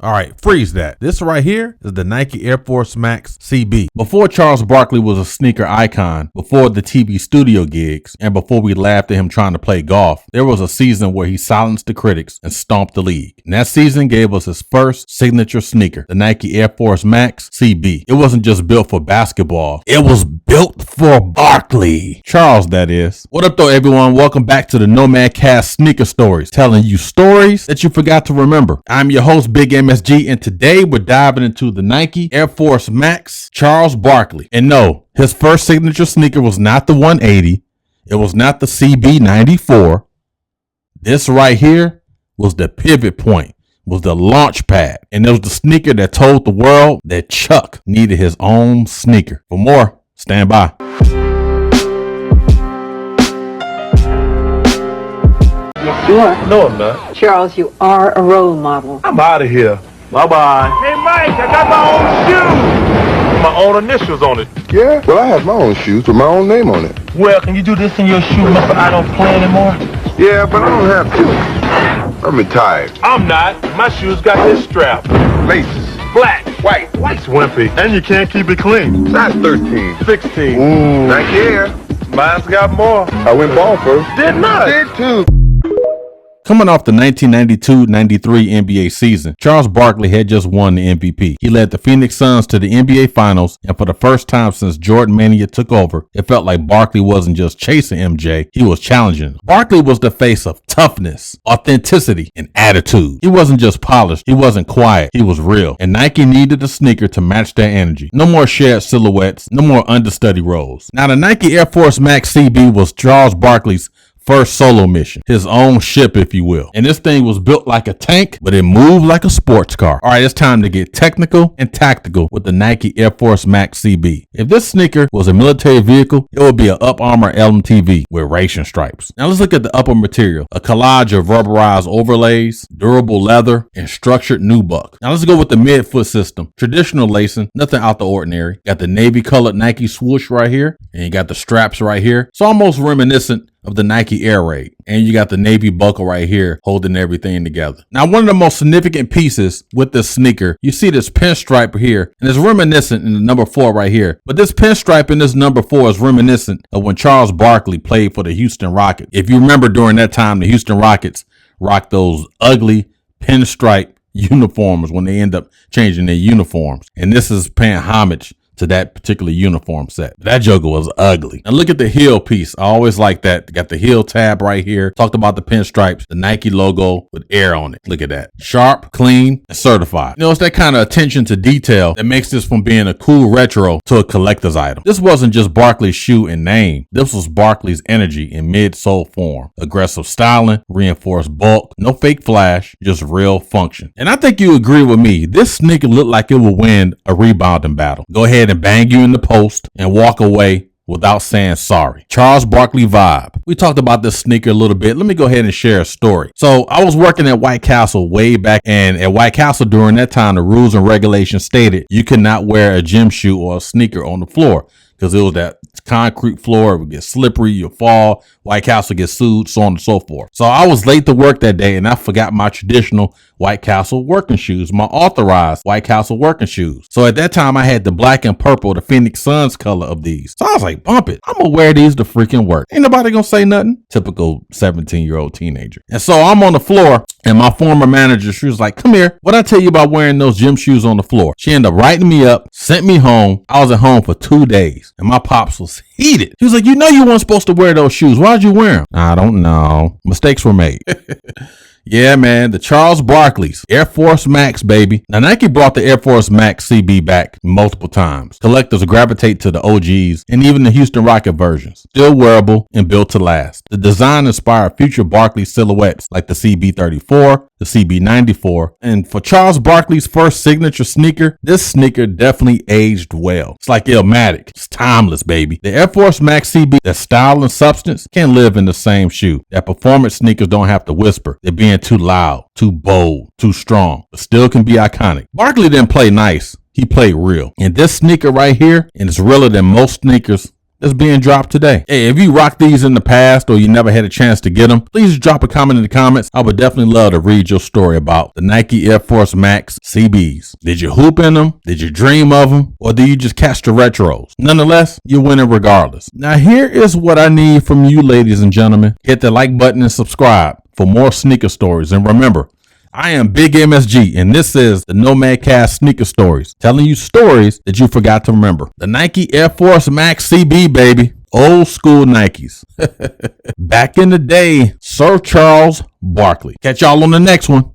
All right, freeze that. This right here is the Nike Air Force Max CB. Before Charles Barkley was a sneaker icon, before the TV studio gigs, and before we laughed at him trying to play golf, there was a season where he silenced the critics and stomped the league. And that season gave us his first signature sneaker, the Nike Air Force Max CB. It wasn't just built for basketball. It was built for Barkley. Charles, that is. What up though, everyone? Welcome back to the Nomad Cast Sneaker Stories, telling you stories that you forgot to remember. I'm your host, Big MSG, and today we're diving into the Nike Air Force Max Charles Barkley. And no, his first signature sneaker was not the 180. It was not the CB 94. This right here was the pivot point, was the launch pad. And it was the sneaker that told the world that Chuck needed his own sneaker. For more, stand by. Yes, you are. No, I'm not. Charles, you are a role model. I'm out of here. Bye-bye. Hey, Mike, I got my own shoes. My own initials on it. Yeah? Well, I have my own shoes with my own name on it. Well, can you do this in your shoe, Mr. I don't play anymore? Yeah, but I don't have to. I'm retired. I'm not. My shoes got this strap. Laces. Black. White. White's wimpy. And you can't keep it clean. Size 13. 16. Ooh. Not here. Mine's got more. I went ball first. Did not. Did too. Coming off the 1992-93 NBA season, Charles Barkley had just won the MVP. He led the Phoenix Suns to the NBA Finals, and for the first time since Jordan Mania took over, it felt like Barkley wasn't just chasing MJ, he was challenging him. Barkley was the face of toughness, authenticity, and attitude. He wasn't just polished, he wasn't quiet, he was real. And Nike needed a sneaker to match that energy. No more shared silhouettes, no more understudy roles. Now the Nike Air Force Max CB was Charles Barkley's first solo mission, his own ship, if you will. And this thing was built like a tank, but it moved like a sports car. All right, it's time to get technical and tactical with the Nike Air Force Max CB. If this sneaker was a military vehicle, it would be an Up Armor LMTV with racing stripes. Now let's look at the upper material, a collage of rubberized overlays, durable leather, and structured nubuck. Now let's go with the midfoot system. Traditional lacing, nothing out the ordinary. Got the navy colored Nike swoosh right here, and you got the straps right here. It's almost reminiscent of the Nike Air Raid. And you got the navy buckle right here holding everything together. Now, one of the most significant pieces with this sneaker, you see this pinstripe here, and it's reminiscent in the number 4 right here. But this pinstripe in this number 4 is reminiscent of when Charles Barkley played for the Houston Rockets. If you remember during that time, the Houston Rockets rocked those ugly pinstripe uniforms when they end up changing their uniforms. And this is paying homage to that particular uniform set. That joker was ugly. And look at the heel piece. I always like that. Got the heel tab right here. Talked about the pinstripes, the Nike logo with air on it. Look at that. Sharp, clean, and certified. You know, it's that kind of attention to detail that makes this from being a cool retro to a collector's item. This wasn't just Barkley's shoe in name. This was Barkley's energy in mid-sole form. Aggressive styling, reinforced bulk, no fake flash, just real function. And I think you agree with me. This sneaker looked like it would win a rebounding battle. Go ahead and bang you in the post and walk away without saying sorry. Charles Barkley vibe. We talked about this sneaker a little bit. Let me go ahead and share a story. So I was working at White Castle way back, and at White Castle during that time, the rules and regulations stated you could not wear a gym shoe or a sneaker on the floor because it was that concrete floor. It would get slippery, you'll fall, White Castle gets sued, so on and so forth. So I was late to work that day and I forgot my traditional White Castle working shoes, my authorized White Castle working shoes. So at that time I had the black and purple, the Phoenix Suns color of these. So I was like, bump it. I'm gonna wear these to freaking work. Ain't nobody gonna say nothing. Typical 17-year-old teenager. And so I'm on the floor and my former manager, she was like, come here. What'd I tell you about wearing those gym shoes on the floor? She ended up writing me up, sent me home. I was at home for 2 days and my pops was heated. He was like, you know you weren't supposed to wear those shoes. Why'd you wear them? I don't know. Mistakes were made. Yeah, man, the Charles Barkley's Air Force Max, baby. Now, Nike brought the Air Force Max CB back multiple times. Collectors gravitate to the OGs and even the Houston Rocket versions. Still wearable and built to last. The design inspired future Barkley silhouettes like the CB34, the CB94. And for Charles Barkley's first signature sneaker, this sneaker definitely aged well. It's like Illmatic. It's timeless, baby. The Air Force Max CB, that style and substance can live in the same shoe. That performance sneakers don't have to whisper. They're being too loud, too bold, too strong, but still can be iconic. Barkley didn't play nice. He played real. And this sneaker right here, and it's realer than most sneakers that's being dropped today. Hey, if you rocked these in the past or you never had a chance to get them, please drop a comment in the comments. I would definitely love to read your story about the Nike Air Force Max CBs. Did you hoop in them? Did you dream of them? Or do you just catch the retros? Nonetheless, you're winning regardless. Now here is what I need from you, ladies and gentlemen. Hit the like button and subscribe for more sneaker stories. And remember, I am Big MSG, and this is the Nomad Cast Sneaker Stories, telling you stories that you forgot to remember. The Nike Air Force Max CB, baby. Old school Nikes. Back in the day, Sir Charles Barkley. Catch y'all on the next one.